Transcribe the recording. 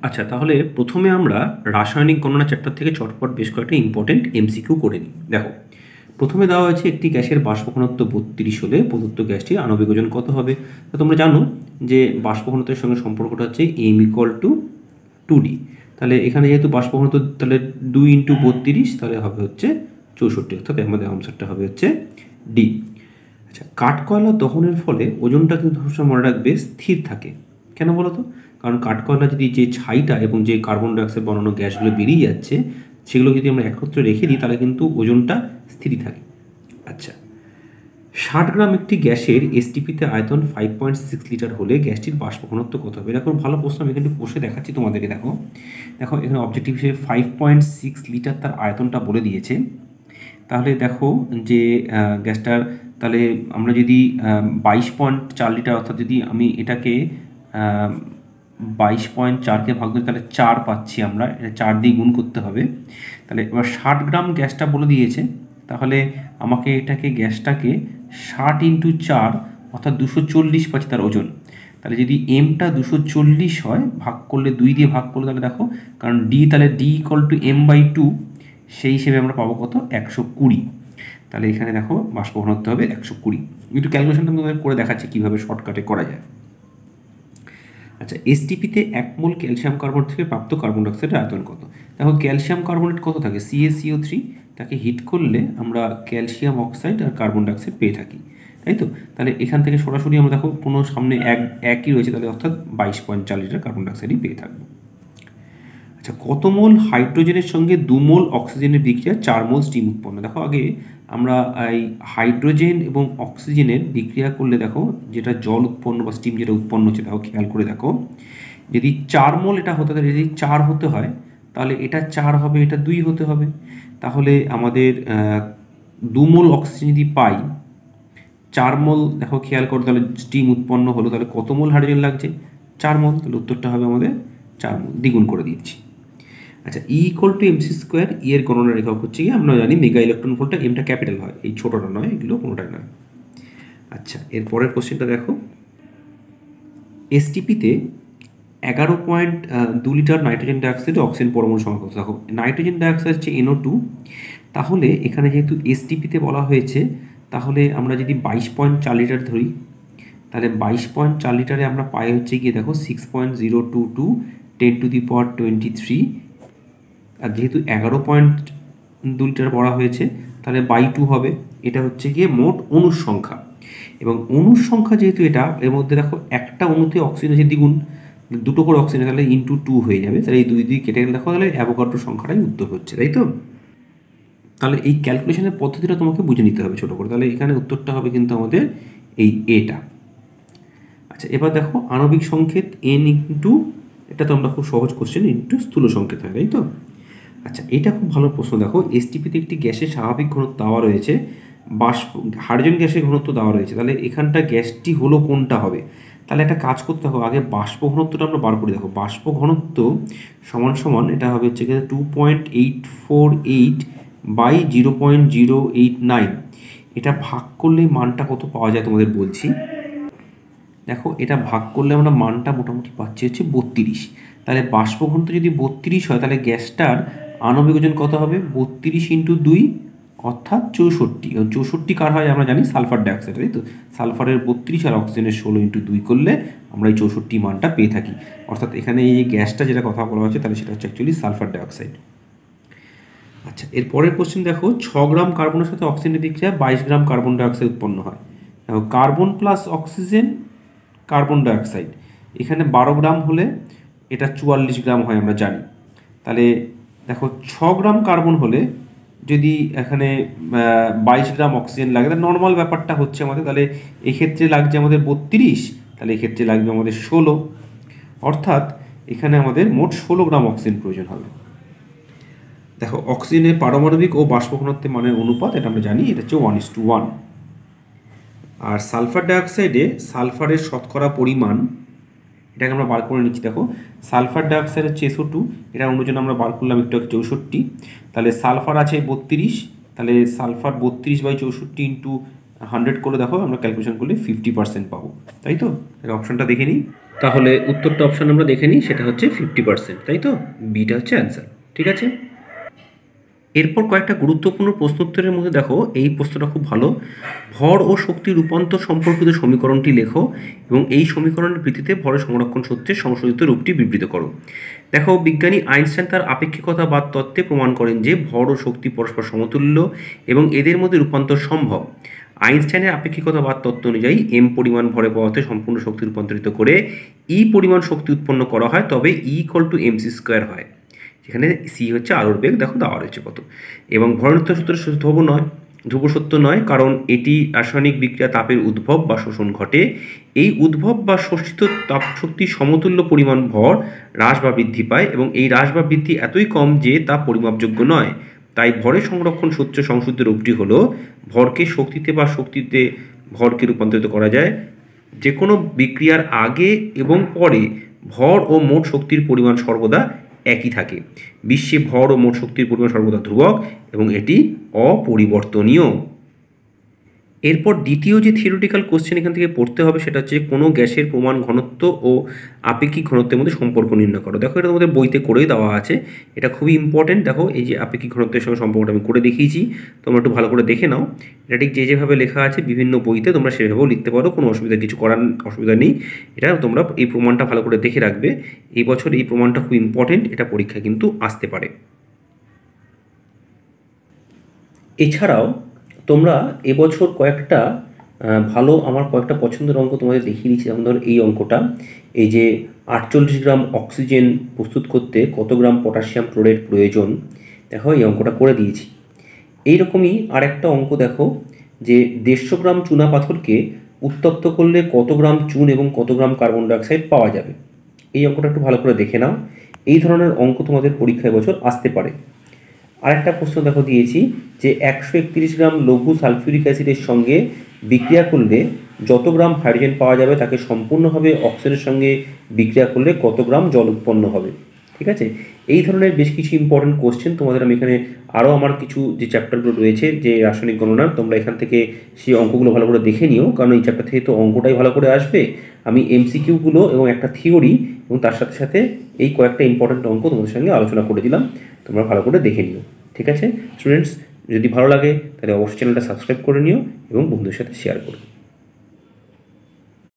আচ্ছা, তাহলে প্রথমে আমরা রাসায়নিক গণনা চ্যাপ্টার থেকে চটপট বেশ কয়েকটা ইম্পর্টেন্ট এমসিকিউ করে নিই। দেখো, প্রথমে দেওয়া হয়েছে একটি গ্যাসের বাষ্প ঘনত্ব 32 হলে প্রদত্ত গ্যাসটির আণবিক ওজন কত হবে। তো তোমরা জানো যে বাষ্প ঘনত্বের সঙ্গে সম্পর্কটা হচ্ছে m=2d। তাহলে এখানে যেহেতু বাষ্প ঘনত্ব তাহলে 2 × 32, তাহলে হবে হচ্ছে 64, অর্থাৎ আমাদের আনসারটা হবে হচ্ছে ডি। আচ্ছা, কাঠকয়লা দহনের ফলে ওজনটা কিন্তু সবসময় মনে রাখবে স্থির থাকে। কেন বলো তো? কারণ কাঠকয়লা যদি যে ছাইটা এবং যে কার্বন ডাইঅক্সাইড বানানো গ্যাসগুলো বেরিয়ে যাচ্ছে সেগুলো যদি আমরা একত্রে রেখে দিই তাহলে কিন্তু ওজনটা স্থিরই থাকে। আচ্ছা, 60 গ্রাম একটি গ্যাসের এসটিপিতে আয়তন 5.6 লিটার হলে গ্যাসটির বাষ্প ঘনত্ব কত হবে? এরকম ভালো প্রশ্ন, আমি কিন্তু কষে দেখাচ্ছি তোমাদেরকে। দেখো দেখো এখানে অবজেক্টিভ হিসেবে 5.6 লিটার তার আয়তনটা বলে দিয়েছে। তাহলে দেখো যে গ্যাসটার, তাহলে আমরা যদি 22.4 লিটার, অর্থাৎ যদি আমি এটাকে 22.4কে ভাগ করি তাহলে 4 পাচ্ছি আমরা, এটা 4 দিয়ে গুণ করতে হবে। তাহলে এবার 60 গ্রাম গ্যাসটা বলে দিয়েছে, তাহলে আমাকে গ্যাসটাকে 60 × 4 অর্থাৎ 240 পাচ্ছি তার ওজন। তাহলে যদি এমটা 240 হয়, ভাগ করলে 2 দিয়ে ভাগ করলে, তাহলে দেখো কারণ ডি, তাহলে ডি = m/2, সেই হিসেবে আমরা পাবো কত? 120। তাহলে এখানে দেখো বাষ্প ঘনত্ব হবে 120। একটু ক্যালকুলেশনটা তোমাদের করে দেখাচ্ছি কীভাবে শর্টকাটে করা যায়। আচ্ছা, এসটিপিতে 1 মোল ক্যালসিয়াম কার্বনেট থেকে প্রাপ্ত কার্বন ডাইঅক্সাইডের আয়তন কত? দেখো ক্যালসিয়াম কার্বনেট কত থাকে? CaCO3, তাকে হিট করলে আমরা ক্যালসিয়াম অক্সাইড আর কার্বন ডাইঅক্সাইড পেয়ে থাকি, তাই তো? তাহলে এখান থেকে সরাসরি আমরা দেখো কোনো সামনে একই রয়েছে, তাহলে অর্থাৎ 22.4 লিটার কার্বন ডাইঅক্সাইডই পেয়ে থাকবো। আচ্ছা, কত মোল হাইড্রোজেনের সঙ্গে 2 মোল অক্সিজেনের বিক্রিয়া 4 মোল স্টিম উৎপন্ন? দেখো আগে আমরা এই হাইড্রোজেন এবং অক্সিজেনের বিক্রিয়া করলে দেখো যেটা জল উৎপন্ন বা স্টিম যেটা উৎপন্ন হচ্ছে, দেখো খেয়াল করে দেখো, যদি 4 মোল এটা হতে, তাহলে যদি 4 হতে হয় তাহলে এটা 4 হবে, এটা 2 হতে হবে। তাহলে আমাদের 2 মোল অক্সিজেন যদি পাই, 4 মোল, দেখো খেয়াল করো, তাহলে স্টিম উৎপন্ন হলো, তাহলে কত মোল হাইড্রোজেন লাগছে? 4 মোল। তাহলে উত্তরটা হবে আমাদের 4 মোল, দ্বিগুণ করে দিচ্ছি। আচ্ছা, E = mc², এর গণনা একক হচ্ছে কি আমরা জানি মেগা ইলেকট্রন ভোল্টটা, এমটা ক্যাপিটাল হয়, এই ছোটটা নয়, এগুলো কোনোটাই নয়। আচ্ছা, এর পরের কোশ্চেনটা দেখো, এসটিপিতে 11.2 লিটার নাইট্রোজেন ডাইঅক্সাইড অক্সিজেন পরমাণু সংখ্যা কত? দেখো নাইট্রোজেন ডাইঅক্সাইড হচ্ছে NO2, তাহলে এখানে যেহেতু এসটিপিতে বলা হয়েছে, তাহলে আমরা যদি 22.4 লিটার ধরি, তাহলে 22.4 লিটারে আমরা পাই হচ্ছে গিয়ে দেখো 6.022 10⁻23। আর যেহেতু 11.2 লিটার বলা হয়েছে, তাহলে /2 হবে। এটা হচ্ছে গিয়ে মোট অণুর সংখ্যা, এবং অণুর সংখ্যা যেহেতু এটা, এর মধ্যে দেখো একটা অণুতে অক্সিজেন আছে দ্বিগুণ, দুটো করে অক্সিজেন, তাহলে ×2 হয়ে যাবে। তাহলে এই 2 কেটে গেলে দেখো তাহলে অ্যাভোগাড্রো সংখ্যাটাই উত্তর হচ্ছে, তাই তো? তাহলে এই ক্যালকুলেশনের পদ্ধতিটা তোমাকে বুঝে নিতে হবে ছোটো করে। তাহলে এখানে উত্তরটা হবে কিন্তু আমাদের এই এটা। আচ্ছা, এবার দেখো আণবিক সংকেত n × এটা তো আমরা খুব সহজ কোশ্চেন, × স্থূল সংকেত হয়, তাই তো? আচ্ছা, এটা খুব ভালো প্রশ্ন। দেখো এসটিপিতে একটি গ্যাসের স্বাভাবিক ঘনত্ব দেওয়া রয়েছে, হাইড্রোজেন গ্যাসের ঘনত্ব দেওয়া রয়েছে, তাহলে এখানটা গ্যাসটি হলো কোনটা হবে? তাহলে একটা কাজ করতে হবে, আগে বাষ্প ঘনত্বটা আমরা বার করে। দেখো বাষ্প ঘনত্ব সমান সমান এটা হবে হচ্ছে 2.848/0.089। এটা ভাগ করলে মানটা কত পাওয়া যায় তোমাদের বলছি। দেখো এটা ভাগ করলে আমরা মানটা মোটামুটি পাচ্ছি হচ্ছে 32। তাহলে বাষ্প ঘনত্ব যদি 32 হয়, তাহলে গ্যাসটার আণবিক ওজন কত হবে? 32 × 2 অর্থাৎ 64। 64 কার হয় আমরা জানি? সালফার ডাইঅক্সাইড, তাই তো? সালফারের 32 আর অক্সিজেনের 16 × 2 করলে আমরা এই 64 মানটা পেয়ে থাকি। অর্থাৎ এখানে এই গ্যাসটা যেটা কথা বলা হচ্ছে, তাহলে সেটা হচ্ছে অ্যাকচুয়ালি সালফার ডাইঅক্সাইড। আচ্ছা, এর পরের কোশ্চেন দেখো, 6 গ্রাম কার্বনের সাথে অক্সিজেনের বিক্রিয়া 22 গ্রাম কার্বন ডাইঅক্সাইড উৎপন্ন হয়। দেখো carbon plus oxygen, carbon dioxide, এখানে 12 গ্রাম হলে এটা 44 গ্রাম হয় আমরা জানি। তাহলে দেখো 6 গ্রাম কার্বন হলে যদি এখানে 22 গ্রাম অক্সিজেন লাগে, তাহলে নর্মাল ব্যাপারটা হচ্ছে আমাদের, তাহলে এক্ষেত্রে লাগছে আমাদের 32, তাহলে এক্ষেত্রে লাগবে আমাদের 16, অর্থাৎ এখানে আমাদের মোট 16 গ্রাম অক্সিজেন প্রয়োজন হবে। দেখো অক্সিজেনের পারমাণবিক ও বাষ্প ঘনত্বের মানের অনুপাত, এটা আমরা জানি, এটা হচ্ছে 1:1। আর সালফার ডাইঅক্সাইডে সালফারের শতকরা পরিমাণ, এটাকে আমরা বার করে নিচ্ছি। দেখো সালফার ডাইঅক্সাইড হচ্ছে SO2, এটা অন্যজন আমরা বার করলাম একটু 64। তাহলে সালফার আছে 32, তাহলে সালফার 32/64 × 100 করলে দেখো আমরা ক্যালকুলেশন করলে 50% পাবো, তাই তো? অপশনটা দেখে নিই। তাহলে উত্তরটা অপশান আমরা দেখে নিই, সেটা হচ্ছে 50%, তাই তো? বিটা হচ্ছে অ্যান্সার। ঠিক আছে, এরপর কয়েকটা গুরুত্বপূর্ণ প্রশ্ন উত্তরের মধ্যে দেখো এই প্রশ্নটা খুব ভালো। ভর ও শক্তি রূপান্তর সম্পর্কিত সমীকরণটি লেখো এবং এই সমীকরণের ভিত্তিতে ভরের সংরক্ষণ সূত্রের সংশোধিত রূপটি বিবৃত করো। দেখো, বিজ্ঞানী আইনস্টাইন তার আপেক্ষিকতাবাদ তত্ত্বে প্রমাণ করেন যে ভর ও শক্তি পরস্পর সমতুল্য এবং এদের মধ্যে রূপান্তর সম্ভব। আইনস্টাইনের আপেক্ষিকতাবাদ তত্ত্ব অনুযায়ী এম পরিমাণ ভরে পদার্থে সম্পূর্ণ শক্তি রূপান্তরিত করে ই পরিমাণ শক্তি উৎপন্ন করা হয়, তবে E equal to MC square হয়, যেখানে সি হচ্ছে আলোর বেগ, দেখো দেওয়া রয়েছে কত। এবং ভরণোত্তর সূত্র ধ্রুব সত্য নয়, কারণ এটি রাসায়নিক বিক্রিয়া তাপের উদ্ভব বা শোষণ ঘটে। এই উদ্ভব বা শোষিত তাপ শক্তির সমতুল্য পরিমাণ ভর হ্রাস বা বৃদ্ধি পায় এবং এই হ্রাস বা বৃদ্ধি এতই কম যে তা পরিমাপযোগ্য নয়। তাই ভরের সংরক্ষণ সূত্র সংশোধিত রূপটি হলো, ভরকে শক্তিতে বা শক্তিতে ভরকে রূপান্তরিত করা যায় যে কোনো বিক্রিয়ার আগে এবং পরে ভর ও মোট শক্তির পরিমাণ সর্বদা একই থাকে। বিশ্বে ভর ও মোট শক্তির পরিমাণ সর্বদা ধ্রুবক এবং এটি অপরিবর্তনীয়। এরপর দ্বিতীয় যে থিওরিটিক্যাল কোশ্চেন এখান থেকে পড়তে হবে সেটা হচ্ছে কোনো গ্যাসের প্রমাণ ঘনত্ব ও আপেক্ষিক ঘনত্বের মধ্যে সম্পর্ক নির্ণয় করো। দেখো, এটা তোমাদের বইতে করেই দেওয়া আছে, এটা খুবই ইম্পর্টেন্ট। দেখো, এই যে আপেক্ষিক ঘনত্বের সঙ্গে সম্পর্কটা আমি করে দেখিয়েছি, তোমরা একটু ভালো করে দেখে নাও। এটা ঠিক যেভাবে লেখা আছে বিভিন্ন বইতে তোমরা সেভাবেও লিখতে পারো, কোনো অসুবিধা নেই। এটা তোমরা এই প্রমাণটা ভালো করে দেখে রাখবে, এই বছর এই প্রমাণটা খুব ইম্পর্টেন্ট, এটা পরীক্ষায় কিন্তু আসতে পারে। এছাড়াও তোমরা এবছর কয়েকটা আমার কয়েকটা পছন্দের অঙ্ক তোমাদের দেখিয়ে দিচ্ছি। যেমন ধরো এই অঙ্কটা, এই যে 48 গ্রাম অক্সিজেন প্রস্তুত করতে কত গ্রাম পটাশিয়াম ক্লোরাইড প্রয়োজন, দেখো এই অঙ্কটা করে দিয়েছি। এইরকমই আরেকটা অঙ্ক দেখো, যে 150 গ্রাম চুনা পাথরকে উত্তপ্ত করলে কত গ্রাম চুন এবং কত গ্রাম কার্বন ডাইঅক্সাইড পাওয়া যাবে। এই অঙ্কটা একটু ভালো করে দেখে নাও, এই ধরনের অঙ্ক তোমাদের পরীক্ষায় বছর আসতে পারে। আরেকটা প্রশ্ন দেখো দিয়েছি, যে 131 গ্রাম লঘু সালফিউরিক অ্যাসিডের সঙ্গে বিক্রিয়া করলে যত গ্রাম হাইড্রোজেন পাওয়া যাবে তাকে সম্পূর্ণভাবে অক্সিজেনের সঙ্গে বিক্রিয়া করলে কত গ্রাম জল উৎপন্ন হবে। ঠিক আছে, এই ধরনের বেশ কিছু ইম্পর্টেন্ট কোশ্চেন তোমাদের আমি এখানে আরও আমার কিছু যে চ্যাপ্টারগুলো রয়েছে যে রাসায়নিক গণনার, তোমরা এখান থেকে সেই অঙ্কগুলো ভালো করে দেখে নিও, কারণ এই চ্যাপ্টার থেকে তো অঙ্কটাই ভালো করে আসবে। আমি এমসিকিউগুলো এবং একটা থিওরি এবং তার সাথে সাথে এই কয়েকটা ইম্পর্টেন্ট অঙ্ক তোমাদের সঙ্গে আলোচনা করে দিলাম, তোমরা ভালো করে দেখে নিও। ঠিক আছে স্টুডেন্টস, যদি ভালো লাগে তাহলে অবশ্যই চ্যানেলটা সাবস্ক্রাইব করে নিও এবং বন্ধুদের সাথে শেয়ার করো।